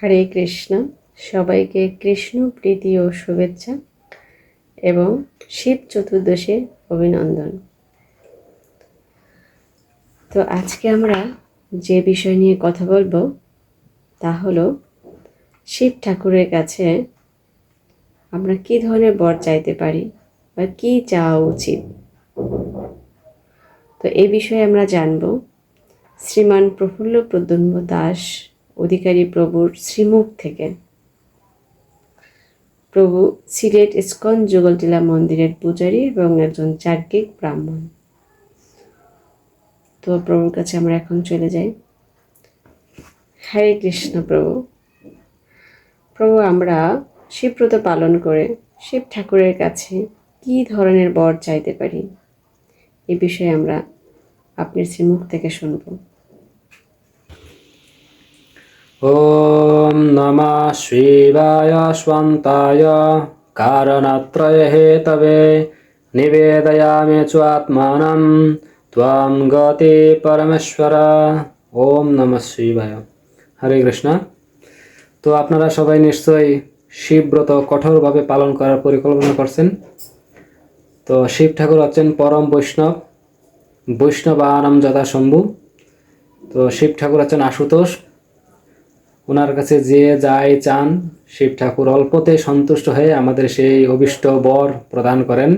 হরে কৃষ্ণ। সবাইকে কৃষ্ণ প্রীতি ও শুভেচ্ছা এবং শিব চতুর্দশীর অভিনন্দন। তো আজকে আমরা যে বিষয় নিয়ে কথা বলবো তা হলো শিব ঠাকুরের কাছে আমরা কী ধরনের বর চাইতে পারি বা কী চাওয়া উচিত। তো এই বিষয়ে আমরা জানব শ্রীমান প্রফুল্ল প্রদ্যুম্ন দাস অধিকারী প্রভুর শ্রীমুখ থেকে। প্রভু সিলেট ইস্কন যুগলটিলা মন্দিরের পূজারী এবং একজন চার্কিক ব্রাহ্মণ। তো প্রভুর কাছে আমরা এখন চলে যাই। হরে কৃষ্ণ। প্রভু আমরা শিবব্রত পালন করে শিব ঠাকুরের কাছে কী ধরনের বর চাইতে পারি, এই বিষয়ে আমরা আপনার শ্রীমুখ থেকে শুনব। ওম নমঃ শিবায় স্বন্তায় কারণত্রয় হেতবে নিবেদয়ামি চাত্মানম ত্বং গতি পরমেশ্বর। ওম নমঃ শিবায়। হরে কৃষ্ণ। তো আপনারা সবাই নিশ্চয়ই শিবব্রত কঠোরভাবে পালন করার পরিকল্পনা করছেন। তো শিব ঠাকুর হচ্ছেন পরম বৈষ্ণব, বৈষ্ণবানাম যথাশম্ভু। তো শিব ঠাকুর হচ্ছেন আশুতোষ। ওনার কাছে যে যাই চান শিব ঠাকুর অল্পতে সন্তুষ্ট হয়ে আমাদের সেই অভিষ্ট বর প্রদান করেন।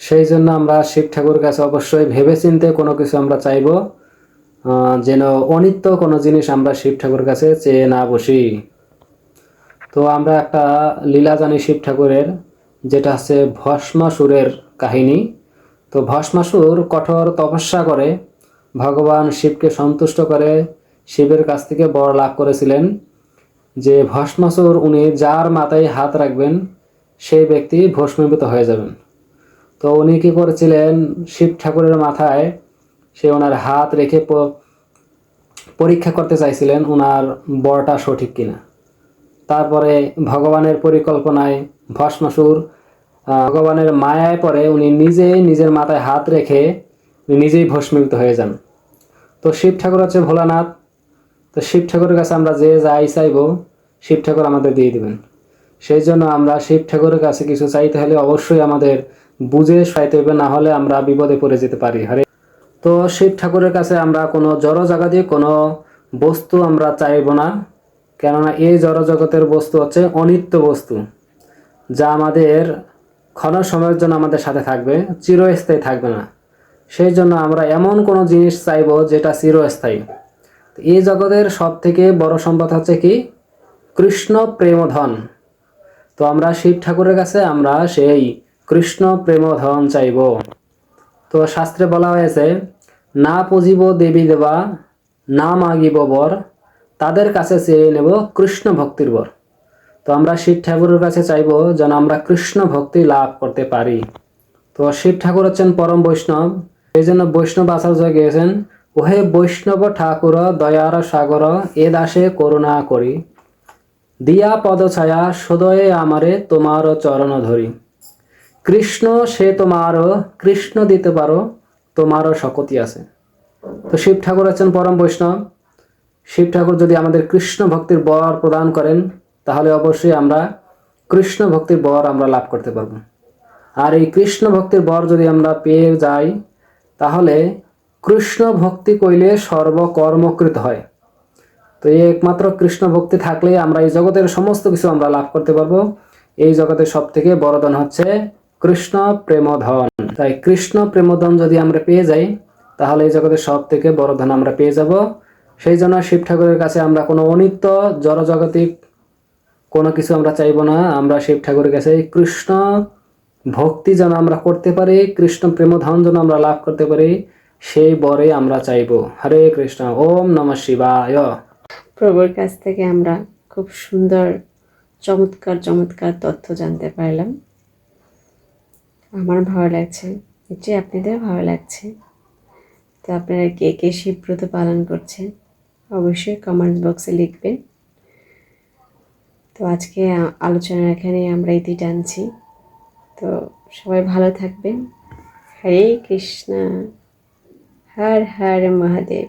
সেই জন্য আমরা শিব ঠাকুরের কাছে অবশ্যই ভেবেচিন্তে কোনো কিছু আমরা চাইব, যেন অনিত্য কোনো জিনিস আমরা শিব ঠাকুরের কাছে চেয়ে না বসি। তো আমরা একটা লীলা জানি শিব ঠাকুরের, যেটা হচ্ছে ভস্মাসুরের কাহিনী। তো ভস্মাসুর কঠোর তপস্যা করে ভগবান শিবকে সন্তুষ্ট করে শিবের কাছ থেকে বর লাভ করেছিলেন যে ভস্মাসুর উনি যার মাথায় হাত রাখবেন সেই ব্যক্তি ভস্মীভূত হয়ে যাবেন। তো উনি কী করেছিলেন, শিব ঠাকুরের মাথায় সে ওনার হাত রেখে পরীক্ষা করতে চাইছিলেন ওনার বরটা সঠিক কিনা। তারপরে ভগবানের পরিকল্পনায় ভস্মাসুর ভগবানের মায়ায় পড়ে উনি নিজেই নিজের মাথায় হাত রেখে নিজেই ভস্মীভূত হয়ে যান। তো শিব ঠাকুর হচ্ছে ভোলানাথ। তো শিব ঠাকুরের কাছে আমরা যে যাই চাইব শিব ঠাকুর আমাদের দিয়ে দেবেন। সেই জন্য আমরা শিব ঠাকুরের কাছে কিছু চাইতে হলে অবশ্যই আমাদের বুঝে চাইতে হবে, না হলে আমরা বিপদে পড়ে যেতে পারি। তো শিব ঠাকুরের কাছে আমরা কোনো জড় জাগতিক কোনো বস্তু আমরা চাইব না, কেননা এই জড় জগতের বস্তু হচ্ছে অনিত্য বস্তু, যা আমাদের ক্ষণ সময়ের জন্য আমাদের সাথে থাকবে, চিরস্থায়ী থাকবে না। সেই জন্য আমরা এমন কোনো জিনিস চাইব যেটা চিরস্থায়ী। এই জগতের সব থেকে বড় সম্পদ হচ্ছে কি? কৃষ্ণ প্রেমধন। তো আমরা শিব ঠাকুরের কাছে আমরা সেই কৃষ্ণ প্রেমধন চাইব। তো শাস্ত্রে বলা হয়েছে, না পুজিব দেবী দেবা, না মাগিব বর, তাদের কাছে চেয়ে নেব কৃষ্ণ ভক্তির বর। তো আমরা শিব ঠাকুরের কাছে চাইব যেন আমরা কৃষ্ণ ভক্তি লাভ করতে পারি। তো শিব ঠাকুর হচ্ছেন পরম বৈষ্ণব। এই জন্য বৈষ্ণব আচার্য গিয়েছেন, ওহে বৈষ্ণব ঠাকুর দয়ার সাগর, এ দাসে করুণা করি, দিয়া পদ ছায়া সদয়ে আমারে তোমার চরণ ধরি। কৃষ্ণ সে তোমারও, কৃষ্ণ দিতে পারো, তোমারও শকতি আছে। তো শিব ঠাকুর হচ্ছেন পরম বৈষ্ণব। শিব ঠাকুর যদি আমাদের কৃষ্ণ ভক্তির বর প্রদান করেন তাহলে অবশ্যই আমরা কৃষ্ণ ভক্তির বর আমরা লাভ করতে পারবো। আর এই কৃষ্ণ ভক্তির বর যদি আমরা পেয়ে যাই তাহলে কৃষ্ণ ভক্তি কইলে সর্বকর্মকৃত হয়। তো এই একমাত্র কৃষ্ণ ভক্তি থাকলে আমরা এই জগতের সমস্ত কিছু আমরা লাভ করতে পারবো। এই জগতের সব থেকে বড় ধন হচ্ছে কৃষ্ণ প্রেমধন। তাই কৃষ্ণ প্রেমধন যদি আমরা পেয়ে যাই তাহলে এই জগতের সব থেকে বড় ধন আমরা পেয়ে যাব। সেই জন্য শিব ঠাকুরের কাছে আমরা কোনো অনিত্য জড়জগতিক কোনো কিছু আমরা চাইব না। আমরা শিব ঠাকুরের কাছে কৃষ্ণ ভক্তি যেন আমরা করতে পারি, কৃষ্ণ প্রেমধন যেন আমরা লাভ করতে পারি, সেই বরে আমরা চাইব। হরে কৃষ্ণ। ওম নমঃ শিবায়। প্রভুর কাছ থেকে আমরা খুব সুন্দর চমৎকার চমৎকার তথ্য জানতে পারলাম। আমার ভালো লাগছে, এটি আপনাদের ভালো লাগছে। তো আপনারা কে কে শিবব্রত পালন করছেন অবশ্যই কমেন্ট বক্সে লিখবেন। তো আজকে আলোচনার এখানে আমরা ইতি টানছি। তো সবাই ভালো থাকবেন। হরে কৃষ্ণ। হর হর মহাদেব।